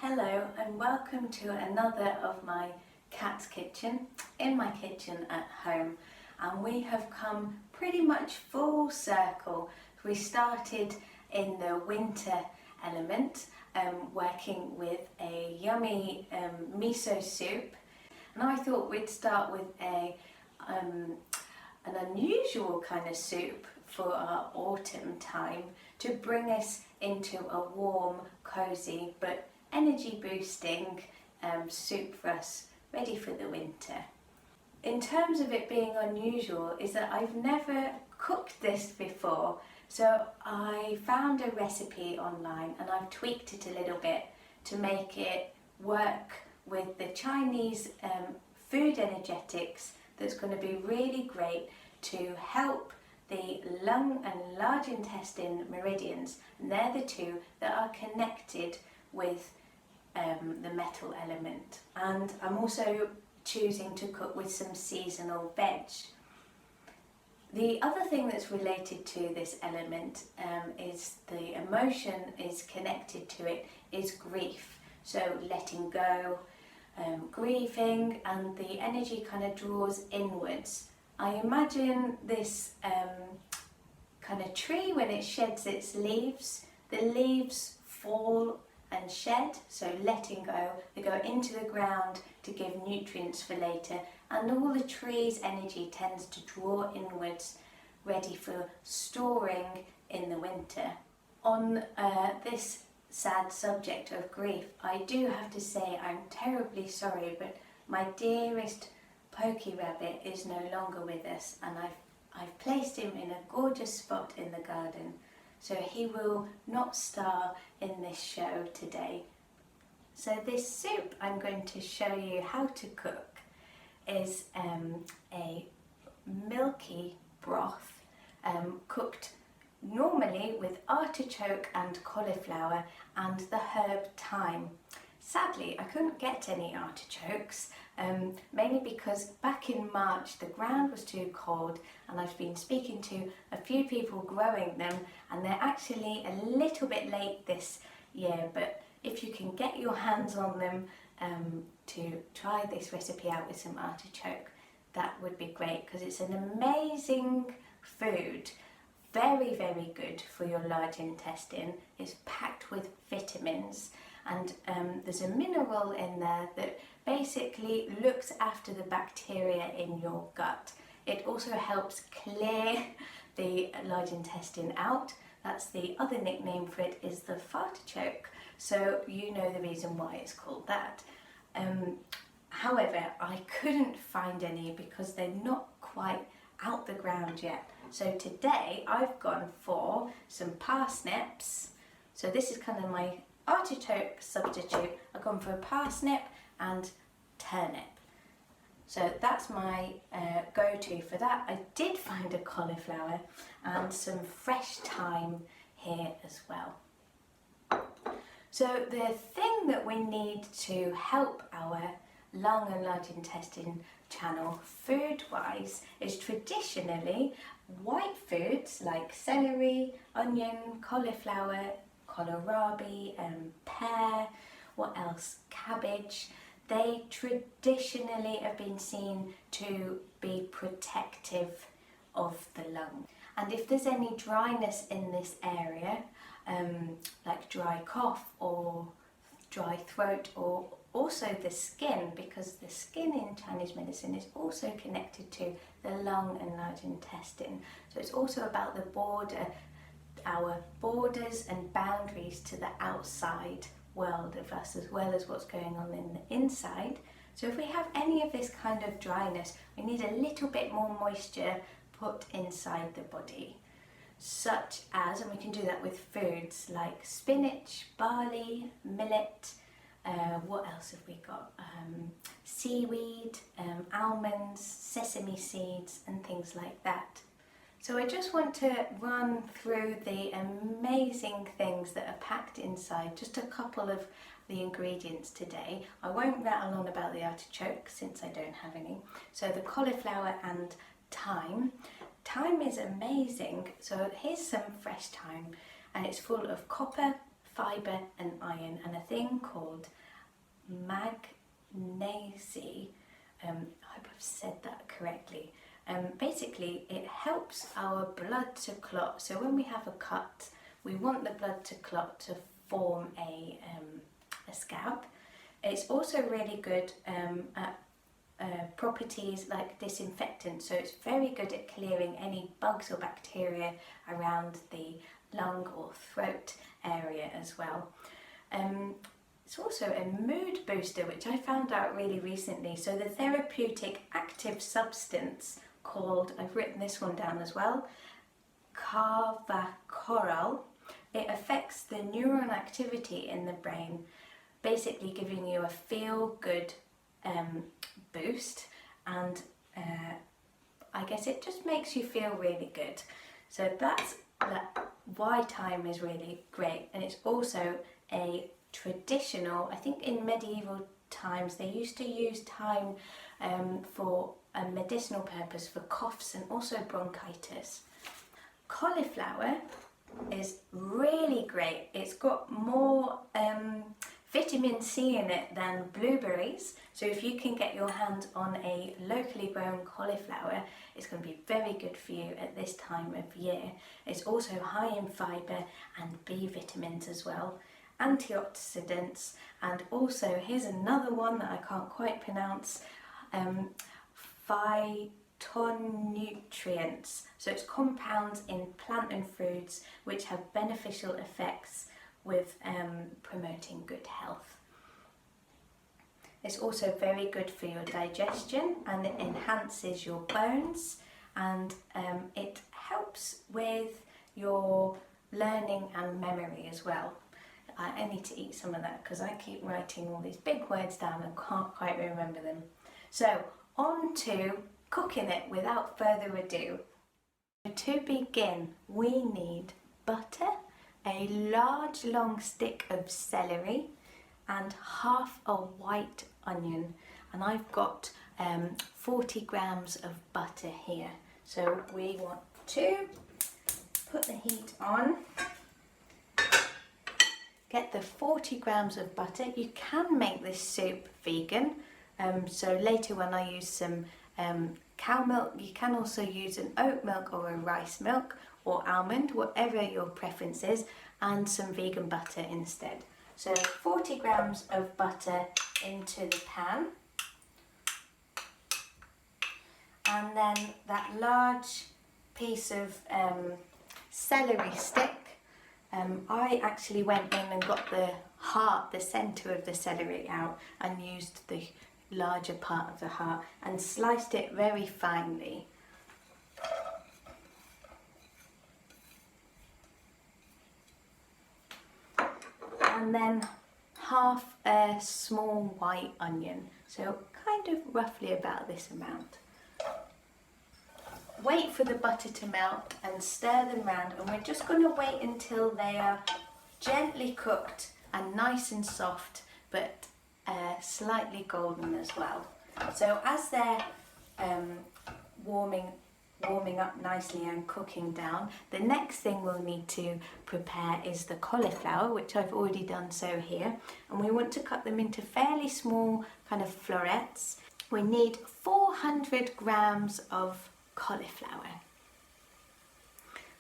Hello and welcome to another of my cat's kitchen, in my kitchen at home, and we have come pretty much full circle. We started in the winter element, working with a yummy miso soup, and I thought we'd start with an unusual kind of soup for our autumn time to bring us into a warm, cosy but energy boosting soup for us, ready for the winter. In terms of it being unusual is that I've never cooked this before, so I found a recipe online and I've tweaked it a little bit to make it work with the Chinese food energetics that's going to be really great to help the lung and large intestine meridians, and they're the two that are connected with the metal element. And I'm also choosing to cook with some seasonal veg. The other thing that's related to this element is the emotion is connected to it is grief. So letting go, grieving, and the energy kind of draws inwards. I imagine this kind of tree when it sheds its leaves, the leaves fall and shed, so letting go, they go into the ground to give nutrients for later, and all the tree's energy tends to draw inwards, ready for storing in the winter. On this sad subject of grief, I do have to say I'm terribly sorry, but my dearest Pokey Rabbit is no longer with us, and I've placed him in a gorgeous spot in the garden, so he will not star in this show today. So this soup I'm going to show you how to cook is a milky broth cooked normally with artichoke and cauliflower and the herb thyme. Sadly, I couldn't get any artichokes, mainly because back in March the ground was too cold, and I've been speaking to a few people growing them, and they're actually a little bit late this year, but if you can get your hands on them to try this recipe out with some artichoke, that would be great, because it's an amazing food. Very, very good for your large intestine. It's packed with vitamins, and there's a mineral in there that basically looks after the bacteria in your gut. It also helps clear the large intestine out. That's the other nickname for it, is the fartichoke. So you know the reason why it's called that. However, I couldn't find any because they're not quite out the ground yet. So today I've gone for some parsnips. So this is kind of my artichoke substitute. I've gone for a parsnip and turnip. So that's my go-to for that. I did find a cauliflower and some fresh thyme here as well. So the thing that we need to help our lung and large intestine channel food-wise is traditionally white foods like celery, onion, cauliflower, kohlrabi, pear, what else? Cabbage. They traditionally have been seen to be protective of the lung. And if there's any dryness in this area, like dry cough or dry throat, or also the skin, because the skin in Chinese medicine is also connected to the lung and large intestine. So it's also about the border, our borders and boundaries to the outside world of us, as well as what's going on in the inside. So if we have any of this kind of dryness, we need a little bit more moisture put inside the body, such as, and we can do that with foods like spinach, barley, millet, what else have we got? Seaweed, almonds, sesame seeds, and things like that. So I just want to run through the amazing things that are packed inside, just a couple of the ingredients today. I won't rattle on about the artichoke since I don't have any. So the cauliflower and thyme. Thyme is amazing. So here's some fresh thyme, and it's full of copper, fibre and iron, and a thing called Manganese. I hope I've said that correctly. Basically, it helps our blood to clot. So when we have a cut, we want the blood to clot to form a scab. It's also really good at properties like disinfectant, so it's very good at clearing any bugs or bacteria around the lung or throat area as well. It's also a mood booster, which I found out really recently. So the therapeutic active substance called, I've written this one down as well, colourful. It affects the neuron activity in the brain, basically giving you a feel-good boost, and I guess it just makes you feel really good. So that's why thyme is really great. And it's also a traditional, I think in medieval times they used to use thyme for a medicinal purpose for coughs and also bronchitis. Cauliflower is really great. It's got more vitamin C in it than blueberries, so if you can get your hands on a locally grown cauliflower, it's going to be very good for you at this time of year. It's also high in fibre and B vitamins as well, antioxidants, and also here's another one that I can't quite pronounce, phytonutrients. So it's compounds in plant and fruits which have beneficial effects with promoting good health. It's also very good for your digestion, and it enhances your bones, and it helps with your learning and memory as well. I need to eat some of that because I keep writing all these big words down and can't quite remember them. So on to cooking it without further ado. To begin, we need butter, a large long stick of celery, and half a white onion. And I've got 40 grams of butter here. So we want to put the heat on, get the 40 grams of butter. You can make this soup vegan. So later when I use some cow milk, you can also use an oat milk or a rice milk or almond, whatever your preference is, and some vegan butter instead. So 40 grams of butter into the pan, and then that large piece of celery stick. I actually went in and got the heart, the centre of the celery out, and used the larger part of the heart and sliced it very finely. And then half a small white onion, so kind of roughly about this amount. Wait for the butter to melt and stir them round, and we're just going to wait until they are gently cooked and nice and soft, but slightly golden as well. So as they're warming up nicely and cooking down, the next thing we'll need to prepare is the cauliflower, which I've already done so here, and we want to cut them into fairly small kind of florets. We need 400 grams of cauliflower,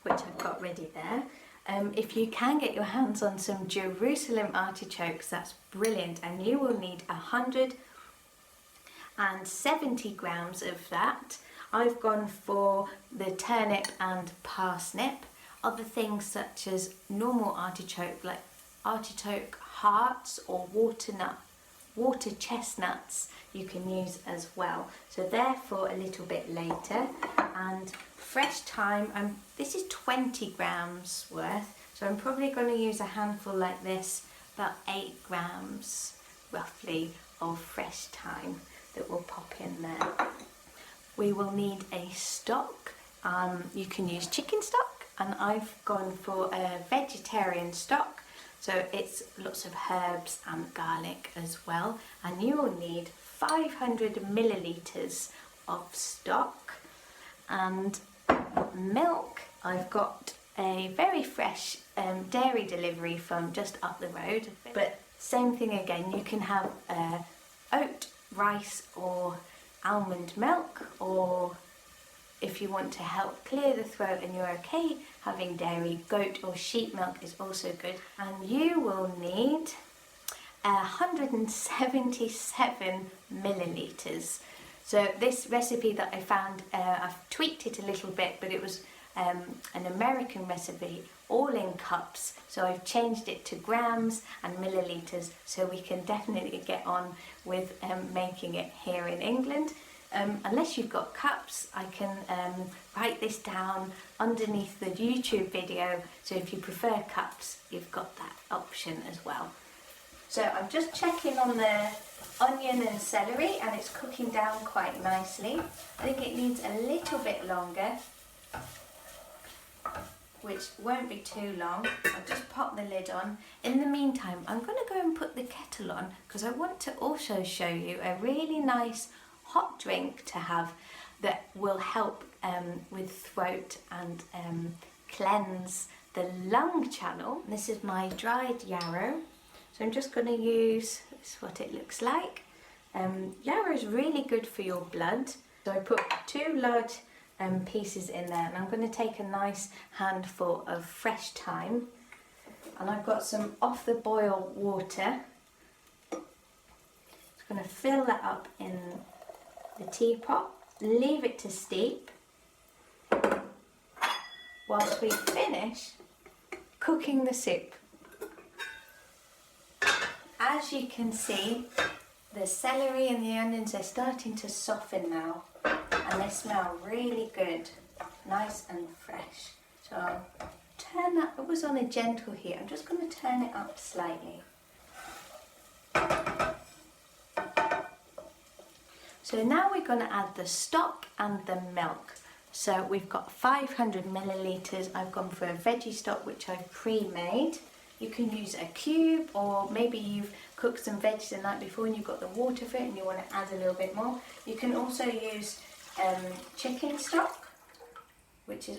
which I've got ready there. If you can get your hands on some Jerusalem artichokes, that's brilliant, and you will need 170 grams of that. I've gone for the turnip and parsnip. Other things such as normal artichoke, like artichoke hearts or water chestnuts, you can use as well. So therefore a little bit later. And fresh thyme, this is 20 grams worth, so I'm probably going to use a handful like this, about 8 grams roughly of fresh thyme that will pop in there. We will need a stock. You can use chicken stock, and I've gone for a vegetarian stock, so it's lots of herbs and garlic as well. And you will need 500 millilitres of stock, and milk. I've got a very fresh dairy delivery from just up the road. But same thing again, you can have oat, rice or almond milk, or if you want to help clear the throat and you're okay having dairy, goat or sheep milk is also good. And you will need 177 millilitres. So this recipe that I found, I've tweaked it a little bit, but it was an American recipe, all in cups. So I've changed it to grams and millilitres, so we can definitely get on with making it here in England. Unless you've got cups, I can write this down underneath the YouTube video, so if you prefer cups, you've got that option as well. So I'm just checking on the onion and celery, and it's cooking down quite nicely. I think it needs a little bit longer, which won't be too long. I'll just pop the lid on. In the meantime, I'm going to go and put the kettle on, because I want to also show you a really nice hot drink to have that will help with throat and cleanse the lung channel. This is my dried yarrow, so I'm just going to use, this is what it looks like. Yarrow is really good for your blood, so I put 2 large pieces in there, and I'm going to take a nice handful of fresh thyme, and I've got some off the boil water. Just going to fill that up in the teapot, leave it to steep whilst we finish cooking the soup. As you can see, the celery and the onions are starting to soften now, and they smell really good, nice and fresh. So I'll turn that, it was on a gentle heat, I'm just going to turn it up slightly. So now we're going to add the stock and the milk. So we've got 500 millilitres. I've gone for a veggie stock which I've pre-made. You can use a cube, or maybe you've cooked some veggies the night before and you've got the water for it and you want to add a little bit more. You can also use chicken stock, which is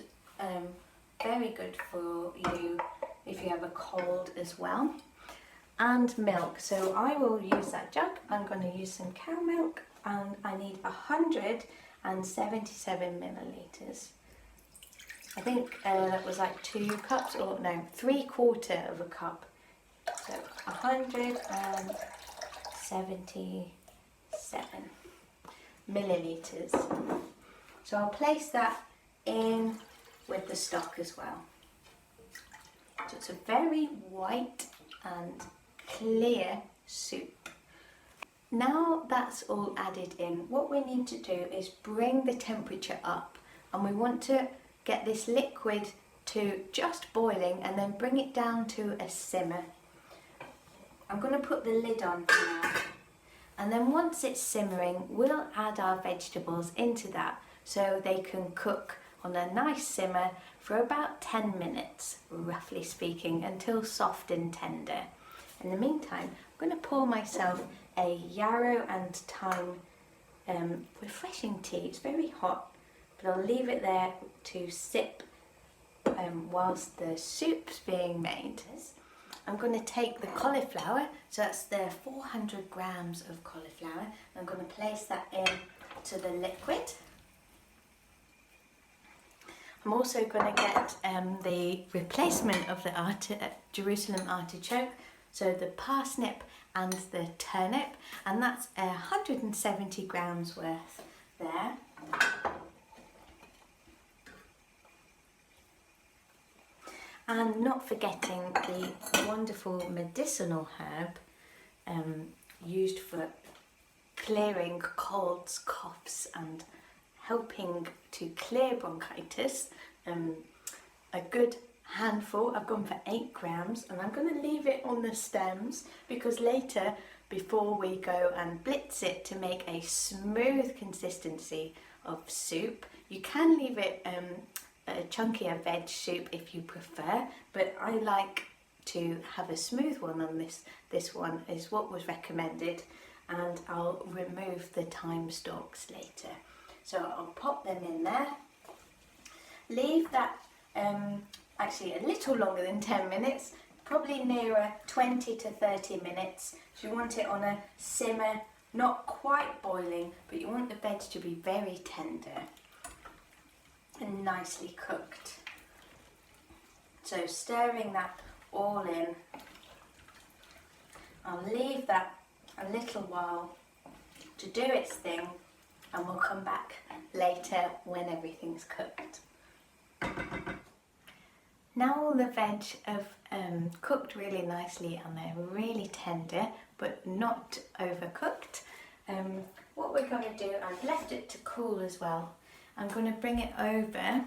very good for you if you have a cold as well. And milk. So I will use that jug. I'm going to use some cow milk, and I need 177 millilitres. I think that was like 2 cups, or no, 3/4 of a cup. So 177 millilitres. So I'll place that in with the stock as well. So it's a very white and clear soup. Now that's all added in, what we need to do is bring the temperature up, and we want to get this liquid to just boiling and then bring it down to a simmer. I'm going to put the lid on for now, and then once it's simmering, we'll add our vegetables into that so they can cook on a nice simmer for about 10 minutes, roughly speaking, until soft and tender. In the meantime, I'm going to pour myself a yarrow and thyme refreshing tea. It's very hot, but I'll leave it there to sip whilst the soup's being made. I'm going to take the cauliflower, so that's the 400 grams of cauliflower. I'm going to place that in to the liquid. I'm also going to get the replacement of the Jerusalem artichoke, so the parsnip and the turnip, and that's 170 grams worth there. And not forgetting the wonderful medicinal herb used for clearing colds, coughs and helping to clear bronchitis. A good handful, I've gone for 8 grams, and I'm going to leave it on the stems because later, before we go and blitz it to make a smooth consistency of soup, you can leave it a chunkier veg soup if you prefer, but I like to have a smooth one on this. This one is what was recommended, and I'll remove the thyme stalks later. So I'll pop them in there, leave that actually a little longer than 10 minutes, probably nearer 20 to 30 minutes. So you want it on a simmer, not quite boiling, but you want the veg to be very tender and nicely cooked. So stirring that all in. I'll leave that a little while to do its thing, and we'll come back later when everything's cooked. Now all the veg have cooked really nicely and they're really tender but not overcooked. What we're going to do, I've left it to cool as well. I'm going to bring it over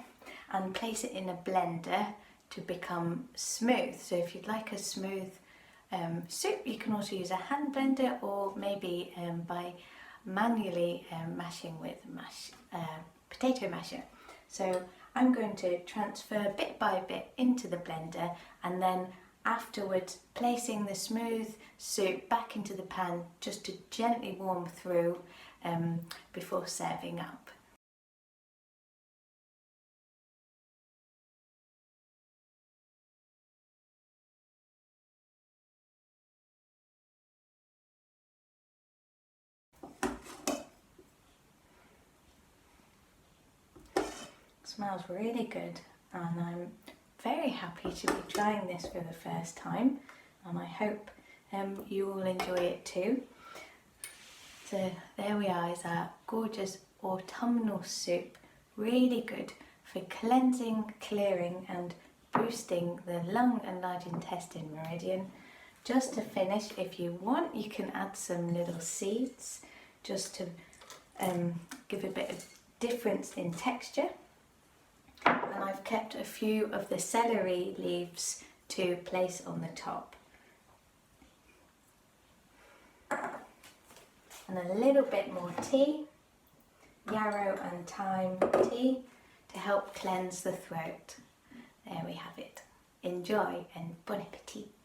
and place it in a blender to become smooth. So if you'd like a smooth soup, you can also use a hand blender, or maybe by manually mashing with potato masher. So I'm going to transfer bit by bit into the blender, and then afterwards placing the smooth soup back into the pan just to gently warm through before serving up. Smells really good, and I'm very happy to be trying this for the first time, and I hope you all enjoy it too. So there we are, is our gorgeous autumnal soup, really good for cleansing, clearing and boosting the lung and large intestine meridian. Just to finish, if you want, you can add some little seeds just to give a bit of difference in texture. And I've kept a few of the celery leaves to place on the top. And a little bit more tea, yarrow and thyme tea, to help cleanse the throat. There we have it. Enjoy and bon appetit.